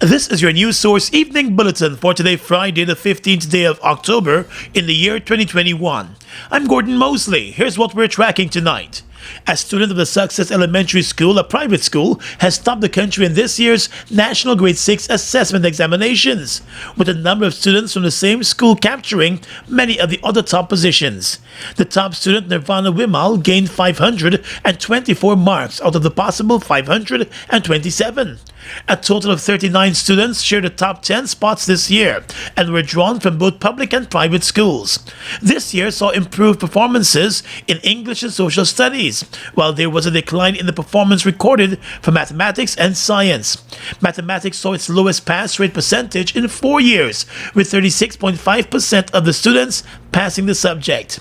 This is your News Source Evening Bulletin for today, Friday, the 15th day of October in the year 2021. I'm Gordon Mosley. Here's what we're tracking tonight. A student of the Success Elementary School, a private school, has topped the country in this year's National Grade 6 Assessment Examinations, with a number of students from the same school capturing many of the other top positions. The top student, Nirvana Wimal, gained 524 marks out of the possible 527. A total of 39 students shared the top 10 spots this year and were drawn from both public and private schools. This year saw improved performances in English and Social Studies, while there was a decline in the performance recorded for mathematics and science. Mathematics saw its lowest pass rate percentage in 4 years, with 36.5% of the students passing the subject.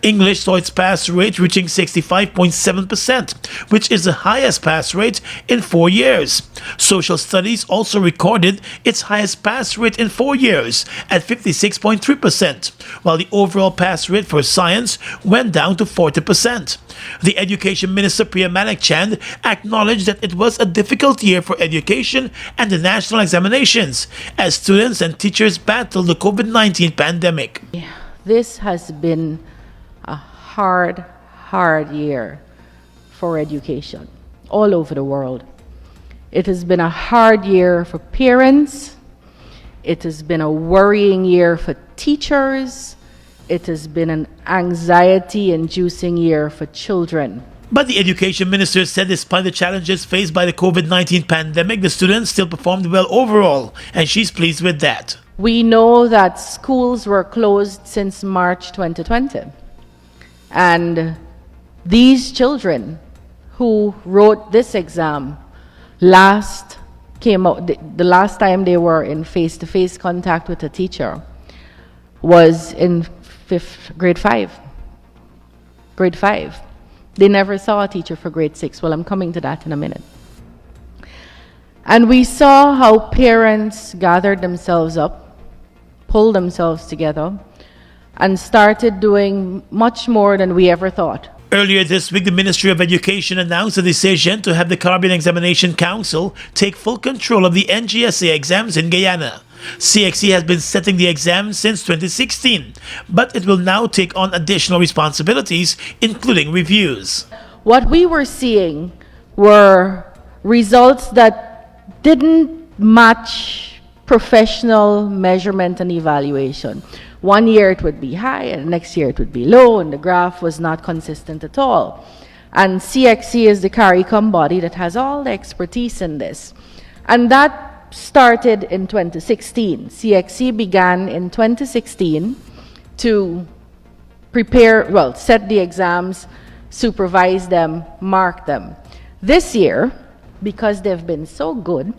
English saw its pass rate reaching 65.7%, which is the highest pass rate in 4 years. Social Studies also recorded its highest pass rate in 4 years at 56.3%, while the overall pass rate for science went down to 40%. The Education Minister Priya Manik-Chand acknowledged that it was a difficult year for education and the national examinations as students and teachers battled the COVID-19 pandemic. This has been a hard year for education all over the world. It has been a hard year for parents. It has been a worrying year for teachers. It has been an anxiety-inducing year for children. But the Education Minister said despite the challenges faced by the COVID-19 pandemic, the students still performed well overall, and she's pleased with that. We know that schools were closed since March 2020. And these children who wrote this exam the last time they were in face-to-face contact with a teacher was in grade 5. Grade 5. They never saw a teacher for grade 6. Well, I'm coming to that in a minute. And we saw how parents gathered themselves up, pulled themselves together, and started doing much more than we ever thought. Earlier this week, the Ministry of Education announced a decision to have the Caribbean Examination Council take full control of the NGSA exams in Guyana. CXC has been setting the exams since 2016, but it will now take on additional responsibilities, including reviews. What we were seeing were results that didn't match professional measurement and evaluation. 1 year it would be high, and next year it would be low, and the graph was not consistent at all. And CXC is the CARICOM body that has all the expertise in this. And that started in 2016. CXC began in 2016 to set the exams, supervise them, mark them. This year, because they've been so good,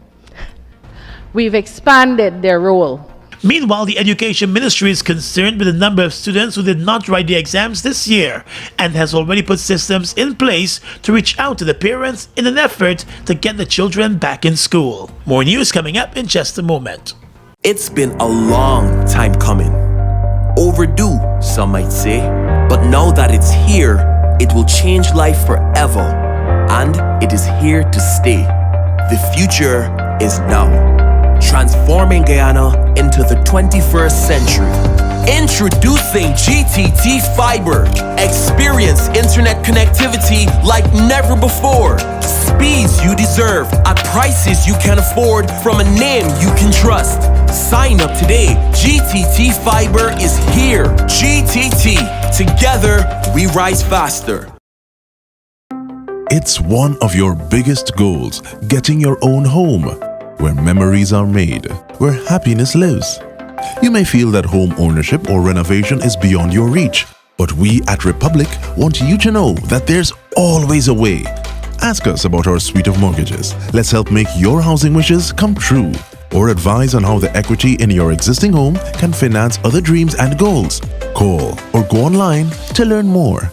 we've expanded their role. Meanwhile, the Education Ministry is concerned with the number of students who did not write the exams this year and has already put systems in place to reach out to the parents in an effort to get the children back in school. More news coming up in just a moment. It's been a long time coming. Overdue, some might say. But now that it's here, it will change life forever. And it is here to stay. The future is now. Transforming Guyana into the 21st century. Introducing GTT Fiber. Experience internet connectivity like never before. Speeds you deserve at prices you can afford from a name you can trust. Sign up today. GTT Fiber is here. GTT. Together, we rise faster. It's one of your biggest goals, getting your own home, where memories are made, where happiness lives. You may feel that home ownership or renovation is beyond your reach, but we at Republic want you to know that there's always a way. Ask us about our suite of mortgages. Let's help make your housing wishes come true. Or advise on how the equity in your existing home can finance other dreams and goals. Call or go online to learn more.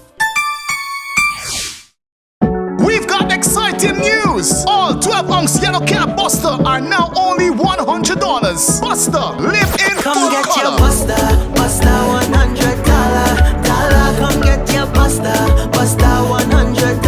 We've got exciting news! All 12-ounce yellow cab Buster are now only $100. Buster, live in Come full get color. your Buster, Buster $100. Come get your Buster, Buster $100.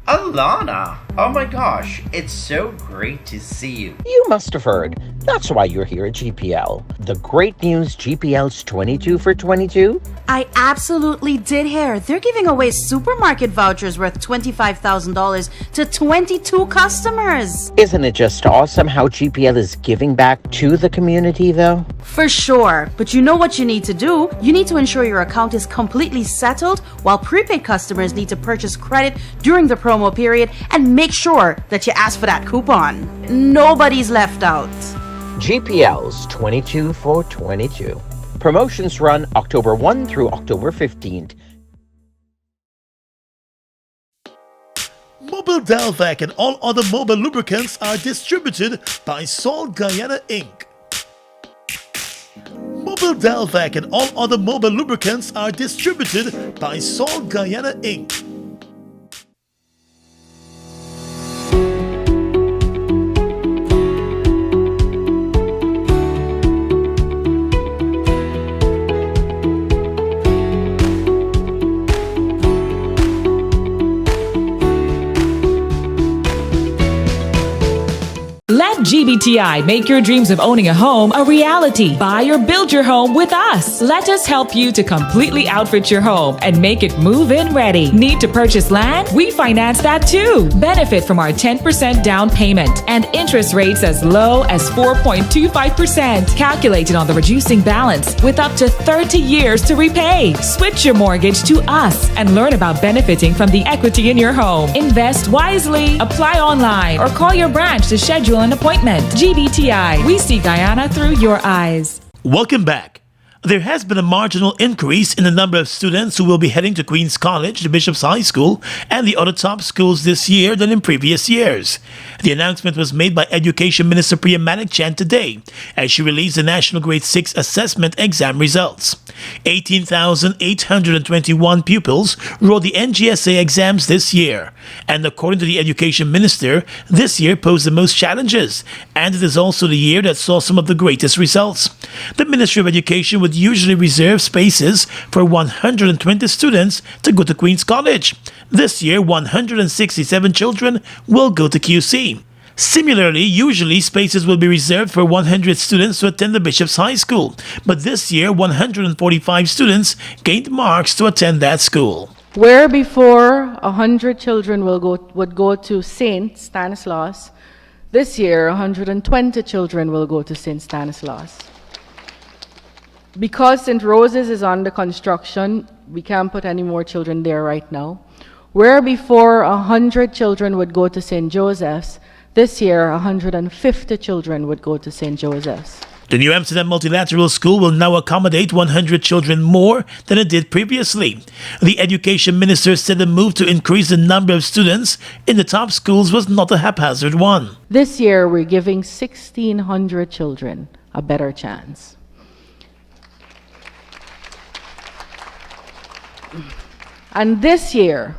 Alana. Oh my gosh, it's so great to see you. You must have heard. That's why you're here at GPL. The great news, GPL's 22 for 22. I absolutely did hear. They're giving away supermarket vouchers worth $25,000 to 22 customers. Isn't it just awesome how GPL is giving back to the community, though? For sure. But you know what you need to do? You need to ensure your account is completely settled, while prepaid customers need to purchase credit during the promo period, and make sure that you ask for that coupon. Nobody's left out. GPL's 22 for 22. Promotions run October 1 through October 15th. Mobile Dalvac and all other mobile lubricants are distributed by Salt Guyana Inc. Mobile Dalvac and all other mobile lubricants are distributed by Salt Guyana Inc. Let GBTI make your dreams of owning a home a reality. Buy or build your home with us. Let us help you to completely outfit your home and make it move-in ready. Need to purchase land? We finance that too. Benefit from our 10% down payment and interest rates as low as 4.25%. Calculated on the reducing balance with up to 30 years to repay. Switch your mortgage to us and learn about benefiting from the equity in your home. Invest wisely. Apply online or call your branch to schedule an appointment. GBTI, we see Guyana through your eyes. Welcome back. There has been a marginal increase in the number of students who will be heading to Queen's College, the Bishop's High School, and the other top schools this year than in previous years. The announcement was made by Education Minister Priya Manik-Chan today as she released the National Grade 6 Assessment Exam results. 18,821 pupils wrote the NGSA exams this year, and according to the Education Minister, this year posed the most challenges, and it is also the year that saw some of the greatest results. The Ministry of Education would usually reserve spaces for 120 students to go to Queen's College. This year, 167 children will go to QC. Similarly, usually spaces will be reserved for 100 students to attend the Bishop's High School, but this year 145 students gained marks to attend that school. Where before 100 children would go to St. Stanislaus, this year 120 children will go to St. Stanislaus. Because St. Rose's is under construction, we can't put any more children there right now. Where before 100 children would go to St. Joseph's, this year 150 children would go to St. Joseph's. The New Amsterdam Multilateral School will now accommodate 100 children more than it did previously. The Education Minister said the move to increase the number of students in the top schools was not a haphazard one. This year we're giving 1,600 children a better chance. And this year,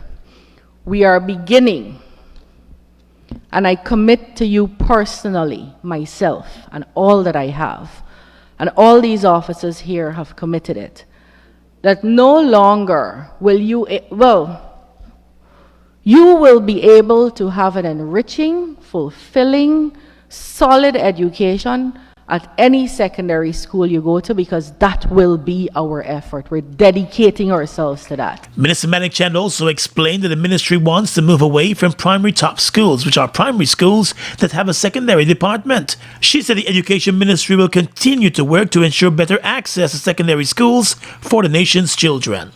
we are beginning, and I commit to you personally, myself, and all that I have, and all these officers here have committed it, that no longer will you will be able to have an enriching, fulfilling, solid education at any secondary school you go to, because that will be our effort. We're dedicating ourselves to that. Minister Manik-Chan also explained that the ministry wants to move away from primary top schools, which are primary schools that have a secondary department. She said the Education Ministry will continue to work to ensure better access to secondary schools for the nation's children.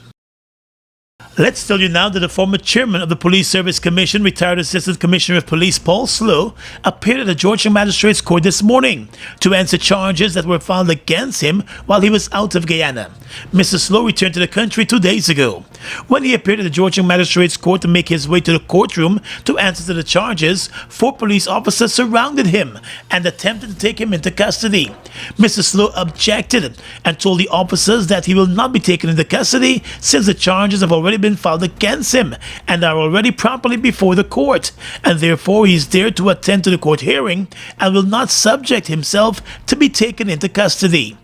Let's tell you now that the former chairman of the Police Service Commission, retired Assistant Commissioner of Police Paul Slow, appeared at the Georgia Magistrates Court this morning to answer charges that were filed against him while he was out of Guyana. Mr. Slow returned to the country 2 days ago. When he appeared at the Georgia Magistrates Court to make his way to the courtroom to answer to the charges, 4 police officers surrounded him and attempted to take him into custody. Mr. Slow objected and told the officers that he will not be taken into custody since the charges have already been filed against him and are already properly before the court, and therefore he is there to attend to the court hearing and will not subject himself to be taken into custody.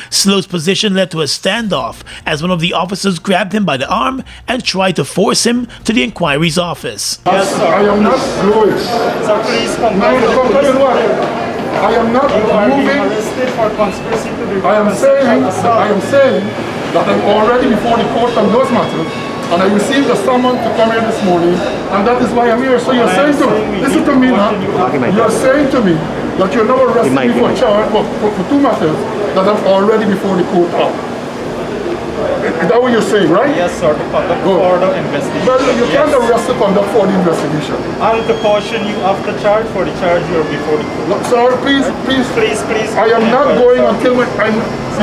Slow's position led to a standoff as one of the officers grabbed him by the arm and tried to force him to the inquiry's office. Yes, sir. I am not going. Sir, please come No, back to the come police. what? I am not You are being moving. arrested for conspiracy to I am saying that I'm already before the court on those matters, and I received a summons to come here this morning, and that is why I'm here. So you're saying to me, listen to me now, you're saying to me that you're now arresting me for charge for two matters that I'm already before the court are. Is that what you're saying, right? Yes, sir, to conduct further investigation. Well, you can't arrest to conduct for the investigation. And to caution you after charge for the charge you're before the court. Look, sir, please. I am not going until you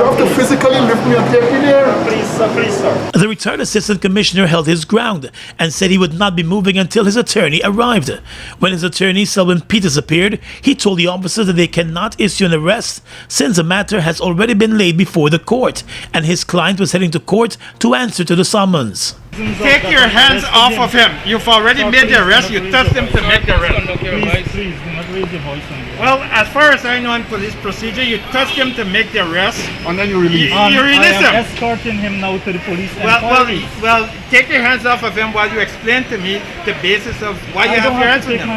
have to physically lift me and take me there. Please, sir. The retired assistant commissioner held his ground and said he would not be moving until his attorney arrived. When his attorney, Selwyn Peters, appeared, he told the officers that they cannot issue an arrest since the matter has already been laid before the court and his client was heading to court to answer to the summons. Take your hands off of him. You've already made the arrest. You touched him to make the arrest. Please, do not raise your voice on this. Well, as far as I know in police procedure, you touched him to make the arrest. And then you release him. You release I am him. escorting him now to the police Well, inquiry. take your hands off of him while you explain to me the basis of why you have your hands on him.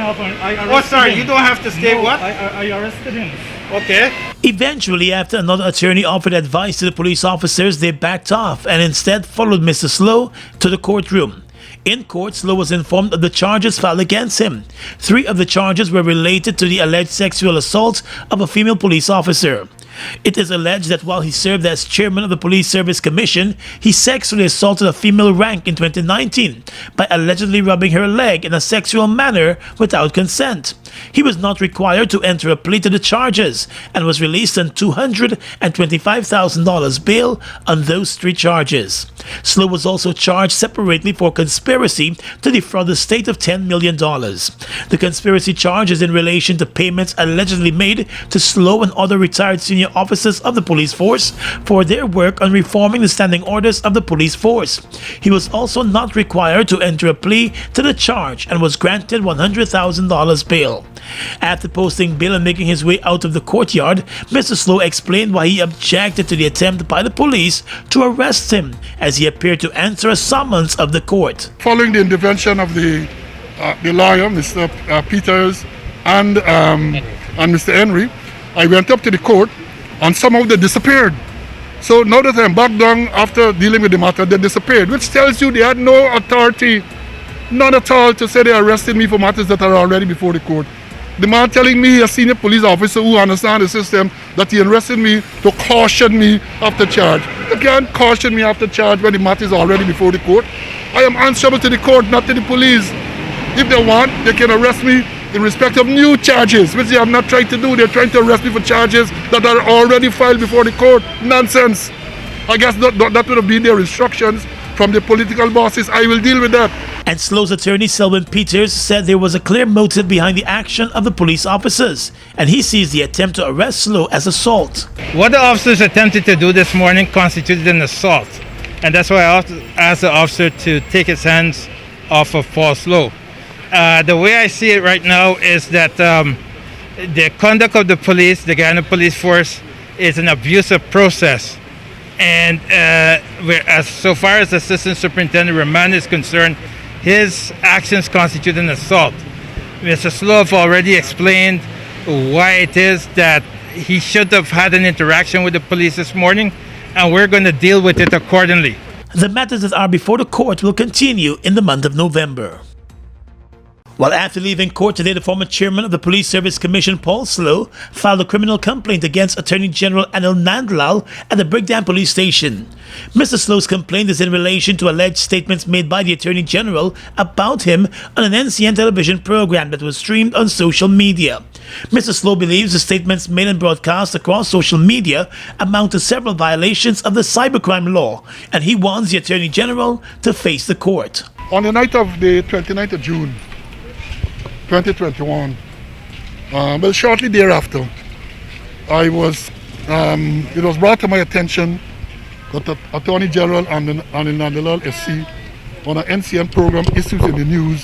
Oh, sorry, you don't have to stay. No, What? I arrested him. Okay. Eventually, after another attorney offered advice to the police officers, they backed off and instead followed Mr. Slow to the courtroom. In court, Slow was informed of the charges filed against him. 3 of the charges were related to the alleged sexual assault of a female police officer. It is alleged that while he served as chairman of the Police Service Commission, he sexually assaulted a female rank in 2019 by allegedly rubbing her leg in a sexual manner without consent. He was not required to enter a plea to the charges and was released on $225,000 bail on those 3 charges. Slow was also charged separately for conspiracy to defraud the state of $10 million. The conspiracy charge is in relation to payments allegedly made to Slow and other retired senior officers of the police force for their work on reforming the standing orders of the police force. He was also not required to enter a plea to the charge and was granted $100,000 bail. After posting bail and making his way out of the courtyard, Mr. Slow explained why he objected to the attempt by the police to arrest him as he appeared to answer a summons of the court. Following the intervention of the lawyer, Mr. Peters, and Mr. Henry, I went up to the court and somehow they disappeared. So now that I'm back down after dealing with the matter, they disappeared, which tells you they had no authority, none at all, to say they arrested me for matters that are already before the court. The man telling me, a senior police officer who understands the system, that he arrested me to caution me after charge. You can't caution me after charge when the matter is already before the court. I am answerable to the court, not to the police. If they want, they can arrest me in respect of new charges, which they have not tried to do. They're trying to arrest me for charges that are already filed before the court. Nonsense. I guess that would have been their instructions from the political bosses. I will deal with that. And Slow's attorney, Selwyn Peters, said there was a clear motive behind the action of the police officers, and he sees the attempt to arrest Slow as assault. What the officers attempted to do this morning constituted an assault, and that's why I asked the officer to take his hands off of Paul Slow. The way I see it right now is that the conduct of the police, the Guyana police force, is an abusive process. And so far as Assistant Superintendent Rahman is concerned, his actions constitute an assault. Mr. Slow already explained why it is that he should have had an interaction with the police this morning, and we're going to deal with it accordingly. The matters that are before the court will continue in the month of November. While after leaving court today, the former chairman of the Police Service Commission, Paul Slow, filed a criminal complaint against Attorney General Anil Nandlal at the Brigdam Police Station. Mr. Slow's complaint is in relation to alleged statements made by the Attorney General about him on an NCN television program that was streamed on social media. Mr. Slow believes the statements made and broadcast across social media amount to several violations of the cybercrime law, and he wants the Attorney General to face the court. On the night of the 29th of June, 2021, well, shortly thereafter, it was brought to my attention that the Attorney General Anil Nandlal SC on an NCN program Issues in the News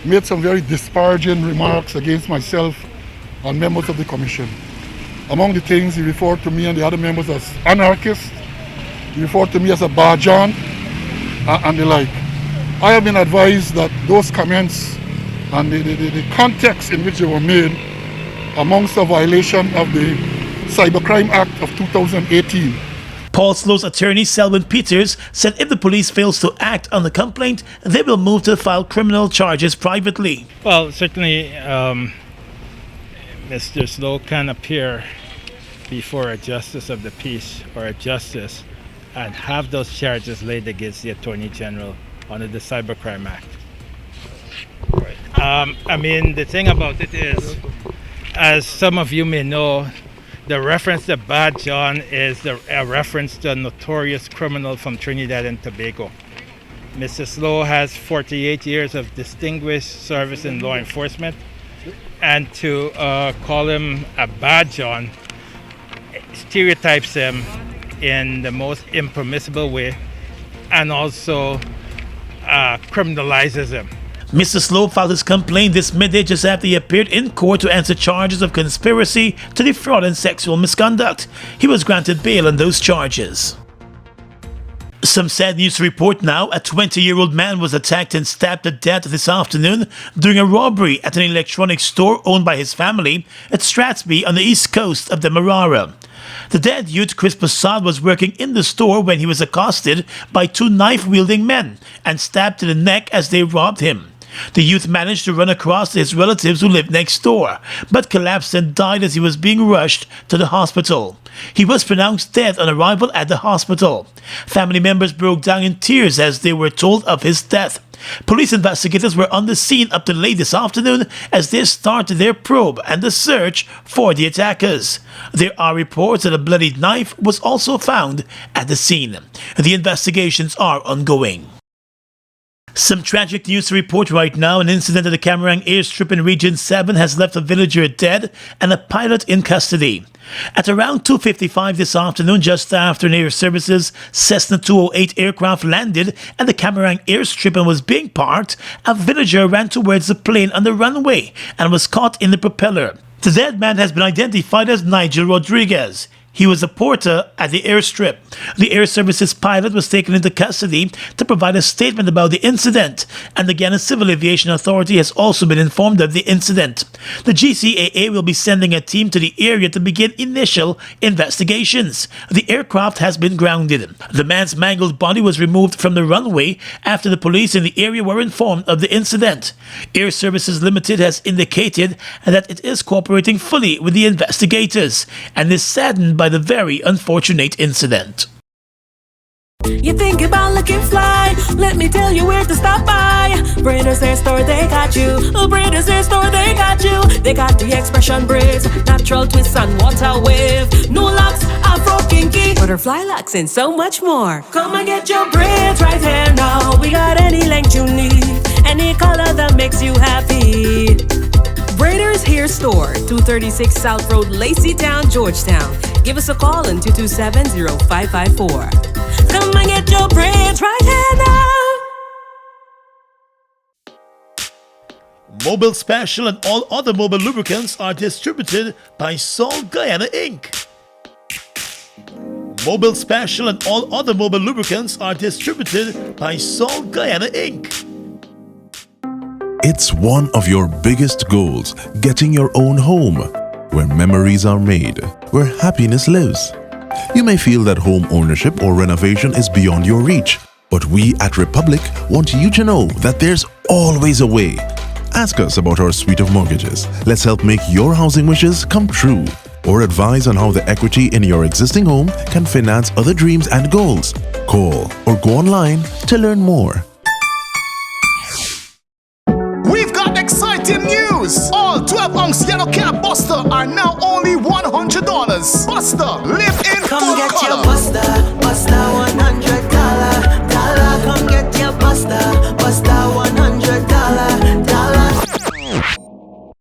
made some very disparaging remarks against myself and members of the commission. Among the things, he referred to me and the other members as anarchists. He referred to me as a barjan and the like. I have been advised that those comments and the context in which they were made amongst a violation of the Cybercrime Act of 2018. Paul Slow's attorney, Selwyn Peters, said if the police fails to act on the complaint, they will move to file criminal charges privately. Well, certainly Mr. Slow can appear before a justice of the peace or a justice and have those charges laid against the Attorney General under the Cybercrime Act. I mean, the thing about it is, as some of you may know, the reference to Bad John is a reference to a notorious criminal from Trinidad and Tobago. Mr. Slow has 48 years of distinguished service in law enforcement, and to call him a Bad John stereotypes him in the most impermissible way and also criminalizes him. Mr. Slow filed his complaint this midday just after he appeared in court to answer charges of conspiracy to defraud and sexual misconduct. He was granted bail on those charges. Some sad news to report now. A 20-year-old man was attacked and stabbed to death this afternoon during a robbery at an electronics store owned by his family at Strathspey on the east coast of Demerara. The dead youth, Chris Passad, was working in the store when he was accosted by two knife-wielding men and stabbed to the neck as they robbed him. The youth managed to run across his relatives who lived next door, but collapsed and died as he was being rushed to the hospital. He was pronounced dead on arrival at the hospital. Family members broke down in tears as they were told of his death. Police investigators were on the scene up to late this afternoon as they started their probe and the search for the attackers. There are reports that a bloodied knife was also found at the scene. The investigations are ongoing. Some tragic news to report right now. An incident at the Camarang airstrip in Region 7 has left a villager dead and a pilot in custody. At around 2:55 this afternoon, just after an Air Services Cessna 208 aircraft landed at the Camarang airstrip and was being parked, a villager ran towards the plane on the runway and was caught in the propeller. The dead man has been identified as Nigel Rodriguez. He was a porter at the airstrip. The Air Services pilot was taken into custody to provide a statement about the incident, and the Guyana Civil Aviation Authority has also been informed of the incident. The GCAA will be sending a team to the area to begin initial investigations. The aircraft has been grounded. The man's mangled body was removed from the runway after the police in the area were informed of the incident. Air Services Limited has indicated that it is cooperating fully with the investigators and is saddened by the very unfortunate incident. You think about looking fly? Let me tell you where to stop by. Braiders Hair Store, they got you. Braiders Hair Store, they got you. They got the expression braids, natural twists and water wave, new locks, afro kinky, butterfly locks, and so much more. Come and get your braids right here now. We got any length you need, any color that makes you happy. Braiders Hair Store, 236 South Road, Lacey Town, Georgetown. Give us a call on 227-0554. Come and get your braids right here now. Mobile Special and all other mobile lubricants are distributed by Sol Guyana Inc. Mobile Special and all other mobile lubricants are distributed by Sol Guyana Inc. It's one of your biggest goals, getting your own home, where memories are made, where happiness lives. You may feel that home ownership or renovation is beyond your reach, but we at Republic want you to know that there's always a way. Ask us about our suite of mortgages. Let's help make your housing wishes come true. Or advise on how the equity in your existing home can finance other dreams and goals. Call or go online to learn more. We've got exciting news! All 12-ounce yellow cab Buster are now only $100. Buster, live in Come full get color. your Buster, Buster $100. Come get your Buster, Buster $100.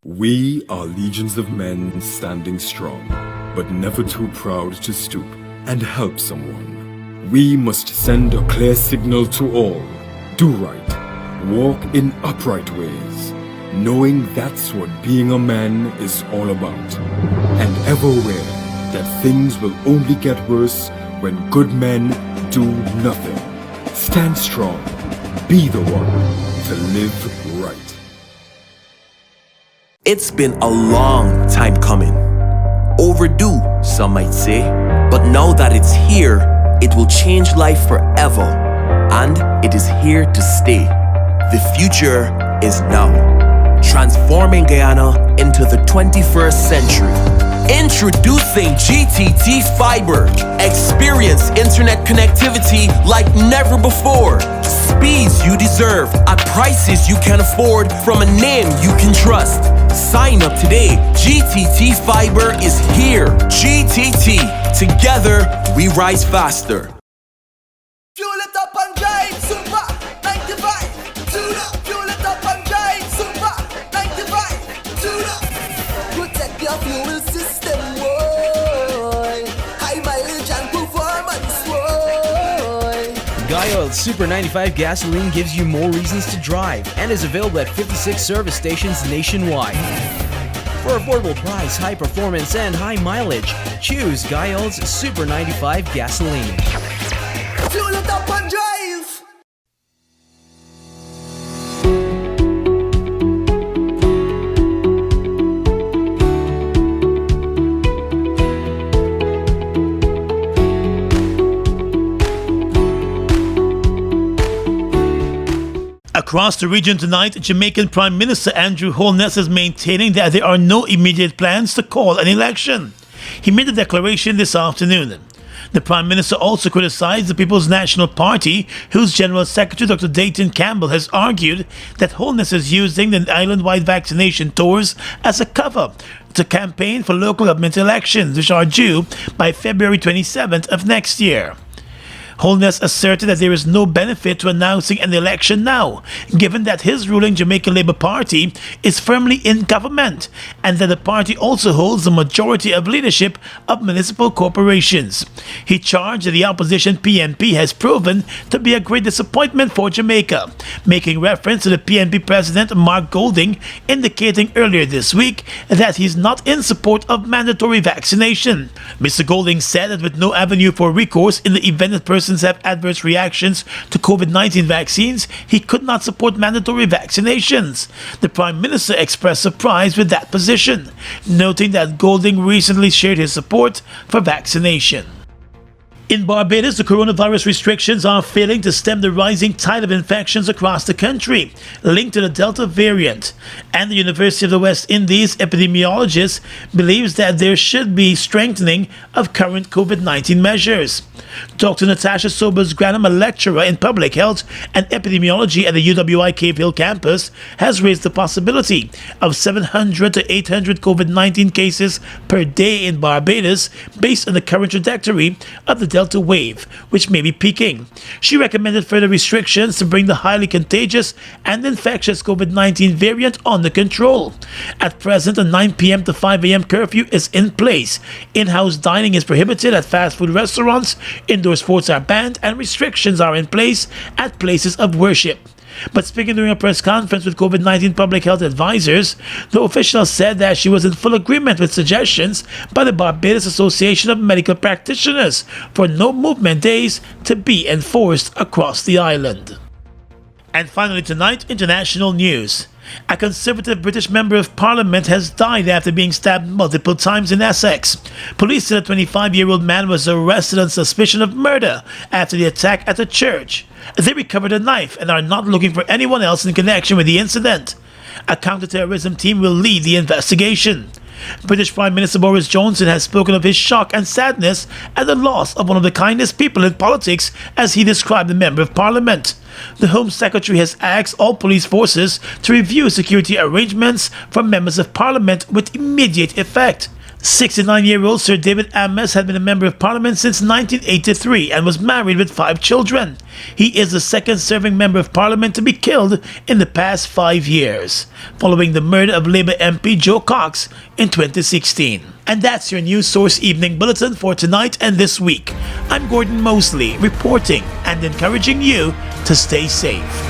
We are legions of men standing strong, but never too proud to stoop and help someone. We must send a clear signal to all. Do right. Walk in upright ways, knowing that's what being a man is all about. And ever wear that things will only get worse when good men do nothing. Stand strong. Be the one to live right. It's been a long time coming. Overdue, some might say. But now that it's here, it will change life forever. And it is here to stay. The future is now. Transforming Guyana into the 21st century. Introducing GTT Fiber. Experience internet connectivity like never before. Speeds you deserve at prices you can afford from a name you can trust. Sign up today. GTT Fiber is here. GTT. Together, we rise faster. Fuel it up and drive, Super 95. Tune up. Fuel it up and drive, Super 95. Tune up. Protect your fuel system, boy. High mileage and performance, boy. Guy Oil Super 95 gasoline gives you more reasons to drive and is available at 56 service stations nationwide. For affordable price, high performance, and high mileage, choose Guy Oil's Super 95 gasoline. Fuel it up and drive. Across the region tonight, Jamaican Prime Minister Andrew Holness is maintaining that there are no immediate plans to call an election. He made a declaration this afternoon. The Prime Minister also criticized the People's National Party, whose General Secretary Dr. Dayton Campbell has argued that Holness is using the island-wide vaccination tours as a cover to campaign for local government elections, which are due by February 27th of next year. Holness asserted that there is no benefit to announcing an election now, given that his ruling Jamaican Labour Party is firmly in government and that the party also holds the majority of leadership of municipal corporations. He charged that the opposition PNP has proven to be a great disappointment for Jamaica, making reference to the PNP president Mark Golding indicating earlier this week that he's not in support of mandatory vaccination. Mr. Golding said that with no avenue for recourse in the event that persons have adverse reactions to COVID-19 vaccines, he could not support mandatory vaccinations. The Prime Minister expressed surprise with that position, noting that Golding recently shared his support for vaccination. In Barbados, the coronavirus restrictions are failing to stem the rising tide of infections across the country, linked to the Delta variant. And the University of the West Indies epidemiologist believes that there should be strengthening of current COVID-19 measures. Dr. Natasha Sobers-Granum, a lecturer in public health and epidemiology at the UWI Cave Hill campus, has raised the possibility of 700 to 800 COVID-19 cases per day in Barbados based on the current trajectory of the Delta wave, which may be peaking. She recommended further restrictions to bring the highly contagious and infectious COVID-19 variant under control. At present, a 9 p.m. to 5 a.m. curfew is in place. In-house dining is prohibited at fast food restaurants, indoor sports are banned, and restrictions are in place at places of worship. But speaking during a press conference with COVID-19 public health advisors, the official said that she was in full agreement with suggestions by the Barbados Association of Medical Practitioners for no movement days to be enforced across the island. And finally tonight, international news. A Conservative British Member of Parliament has died after being stabbed multiple times in Essex. Police said a 25-year-old man was arrested on suspicion of murder after the attack at a church. They recovered a knife and are not looking for anyone else in connection with the incident. A counter-terrorism team will lead the investigation. British Prime Minister Boris Johnson has spoken of his shock and sadness at the loss of one of the kindest people in politics, as he described the Member of Parliament. The Home Secretary has asked all police forces to review security arrangements for members of Parliament with immediate effect. 69-year-old Sir David Ames had been a Member of Parliament since 1983 and was married with 5 children. He is the second serving Member of Parliament to be killed in the past 5 years, following the murder of Labour MP Joe Cox in 2016. And that's your News Source Evening Bulletin for tonight and this week. I'm Gordon Mosley, reporting and encouraging you to stay safe.